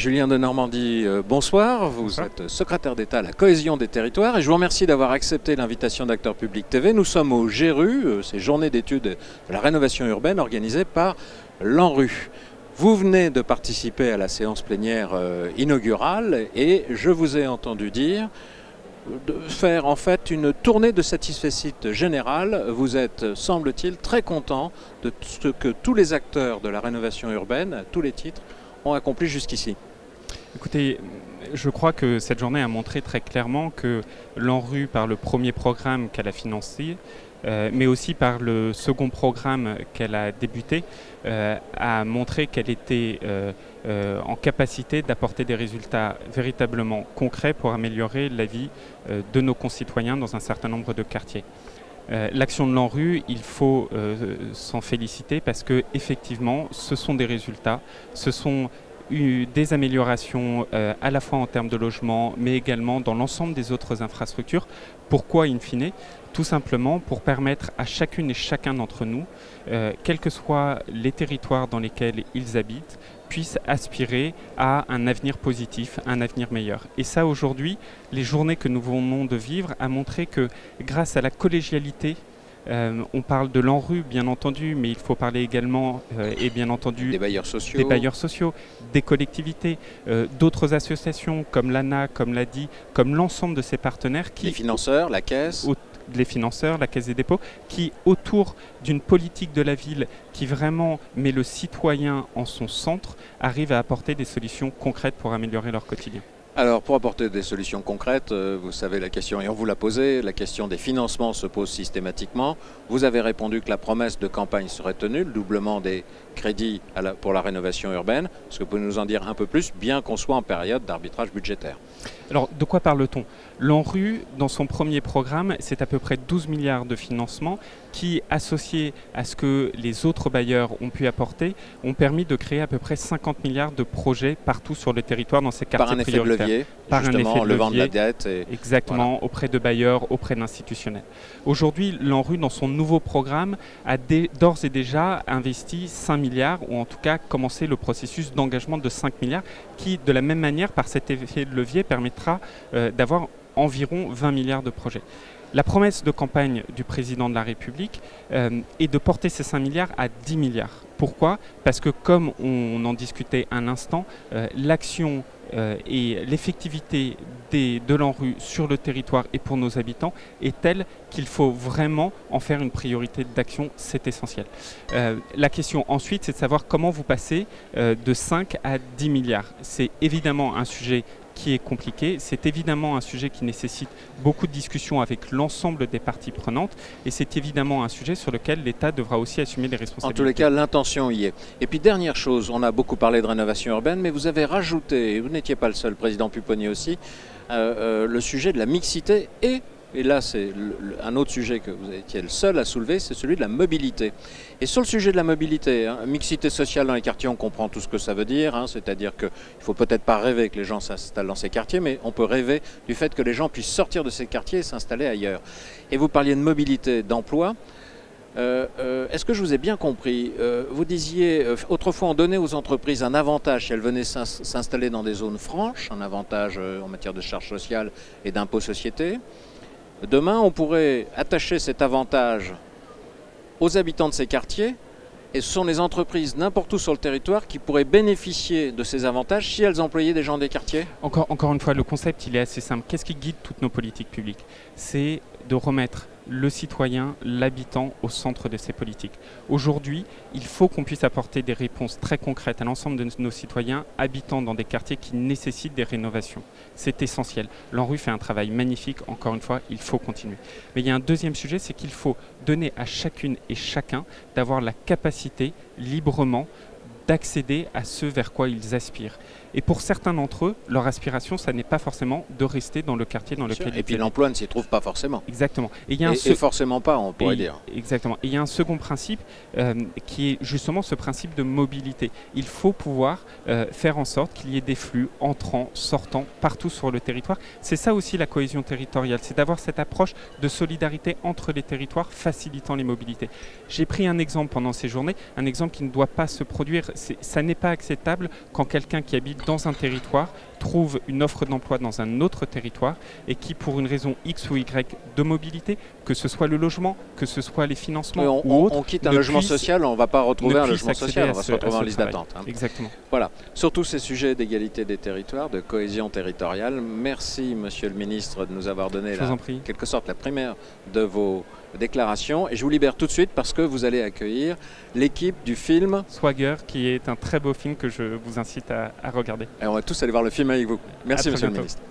Julien de Normandie, bonsoir. Vous êtes secrétaire d'État à la cohésion des territoires et je vous remercie d'avoir accepté l'invitation d'Acteurs Publics TV. Nous sommes au GERU, ces journées d'études de la rénovation urbaine organisées par l'ANRU. Vous venez de participer à la séance plénière inaugurale et je vous ai entendu dire de faire en fait une tournée de satisfecit générale. Vous êtes, semble-t-il, très content de ce que tous les acteurs de la rénovation urbaine, à tous les titres, ont accompli jusqu'ici. Écoutez, je crois que cette journée a montré très clairement que l'ANRU, par le premier programme qu'elle a financé, mais aussi par le second programme qu'elle a débuté, a montré qu'elle était en capacité d'apporter des résultats véritablement concrets pour améliorer la vie de nos concitoyens dans un certain nombre de quartiers. L'action de l'ANRU, il faut s'en féliciter parce que effectivement, ce sont des résultats, ce sont des améliorations à la fois en termes de logement, mais également dans l'ensemble des autres infrastructures. Pourquoi, in fine? Tout simplement pour permettre à chacune et chacun d'entre nous, quels que soient les territoires dans lesquels ils habitent, puissent aspirer à un avenir positif, un avenir meilleur. Et ça, aujourd'hui, les journées que nous venons de vivre a montré que grâce à la collégialité, on parle de l'ANRU, bien entendu, mais il faut parler également, et bien entendu, des bailleurs sociaux, des collectivités, d'autres associations comme l'ANA, comme l'ADI, comme l'ensemble de ces partenaires qui... Les financeurs, la Caisse. Les financeurs, la Caisse des dépôts, qui, autour d'une politique de la ville qui vraiment met le citoyen en son centre, arrivent à apporter des solutions concrètes pour améliorer leur quotidien. Alors, pour apporter des solutions concrètes, vous savez la question, et on vous l'a posée, la question des financements se pose systématiquement. Vous avez répondu que la promesse de campagne serait tenue, le doublement des crédits pour la rénovation urbaine. Est-ce que vous pouvez nous en dire un peu plus, bien qu'on soit en période d'arbitrage budgétaire? Alors, de quoi parle-t-on? L'ANRU, dans son premier programme, c'est à peu près 12 milliards de financement qui, associés à ce que les autres bailleurs ont pu apporter, ont permis de créer à peu près 50 milliards de projets partout sur le territoire dans ces quartiers prioritaires. Par un effet de levier, justement, en levant de la dette. Exactement, voilà. Auprès de bailleurs, auprès d'institutionnels. Aujourd'hui, l'ANRU, dans son nouveau programme, a d'ores et déjà investi 5 milliards, ou en tout cas commencé le processus d'engagement de 5 milliards, qui, de la même manière, par cet effet de levier, permettra d'avoir environ 20 milliards de projets. La promesse de campagne du président de la République est de porter ces 5 milliards à 10 milliards. Pourquoi? Parce que comme on en discutait un instant, l'action et l'effectivité de l'ANRU sur le territoire et pour nos habitants est telle qu'il faut vraiment en faire une priorité d'action, c'est essentiel. La question ensuite, c'est de savoir comment vous passez de 5 à 10 milliards. C'est évidemment un sujet qui est compliqué. C'est évidemment un sujet qui nécessite beaucoup de discussions avec l'ensemble des parties prenantes et c'est évidemment un sujet sur lequel l'État devra aussi assumer les responsabilités. En tous les cas, l'intention y est. Et puis dernière chose, on a beaucoup parlé de rénovation urbaine, mais vous avez rajouté, et vous n'étiez pas le seul, président Pupponi aussi, le sujet de la mixité et là c'est un autre sujet que vous étiez le seul à soulever, c'est celui de la mobilité. Et sur le sujet de la mobilité, mixité sociale dans les quartiers, on comprend tout ce que ça veut dire, c'est-à-dire qu'il ne faut peut-être pas rêver que les gens s'installent dans ces quartiers, mais on peut rêver du fait que les gens puissent sortir de ces quartiers et s'installer ailleurs. Et vous parliez de mobilité, d'emploi. Est-ce que je vous ai bien compris? Vous disiez, autrefois on donnait aux entreprises un avantage si elles venaient s'installer dans des zones franches, un avantage en matière de charges sociales et d'impôts sociétés. Demain, on pourrait attacher cet avantage aux habitants de ces quartiers et ce sont les entreprises n'importe où sur le territoire qui pourraient bénéficier de ces avantages si elles employaient des gens des quartiers. Encore une fois, le concept il est assez simple. Qu'est-ce qui guide toutes nos politiques publiques? C'est de remettre le citoyen, l'habitant au centre de ces politiques. Aujourd'hui, il faut qu'on puisse apporter des réponses très concrètes à l'ensemble de nos citoyens habitant dans des quartiers qui nécessitent des rénovations. C'est essentiel. L'ANRU fait un travail magnifique, encore une fois, il faut continuer. Mais il y a un deuxième sujet, c'est qu'il faut donner à chacune et chacun d'avoir la capacité librement d'accéder à ce vers quoi ils aspirent. Et pour certains d'entre eux, leur aspiration, ça n'est pas forcément de rester dans le quartier dans lequel ils vivent. Et puis l'emploi ne s'y trouve pas forcément. Exactement. Et forcément pas, on pourrait dire. Exactement. Et il y a un second principe qui est justement ce principe de mobilité. Il faut pouvoir faire en sorte qu'il y ait des flux entrants, sortants, partout sur le territoire. C'est ça aussi la cohésion territoriale, c'est d'avoir cette approche de solidarité entre les territoires facilitant les mobilités. J'ai pris un exemple pendant ces journées, un exemple qui ne doit pas se produire. Ça n'est pas acceptable quand quelqu'un qui habite dans un territoire trouvent une offre d'emploi dans un autre territoire et qui, pour une raison X ou Y de mobilité, que ce soit le logement, que ce soit les financements ou autre, on quitte un logement social, on ne va pas retrouver un logement social, on va se retrouver en liste d'attente. Hein. Exactement. Voilà, sur tous ces sujets d'égalité des territoires, de cohésion territoriale, merci Monsieur le Ministre de nous avoir donné en quelque sorte la primaire de vos déclaration et je vous libère tout de suite parce que vous allez accueillir l'équipe du film Swagger, qui est un très beau film que je vous incite à regarder. Et on va tous aller voir le film avec vous. Merci Monsieur le Ministre.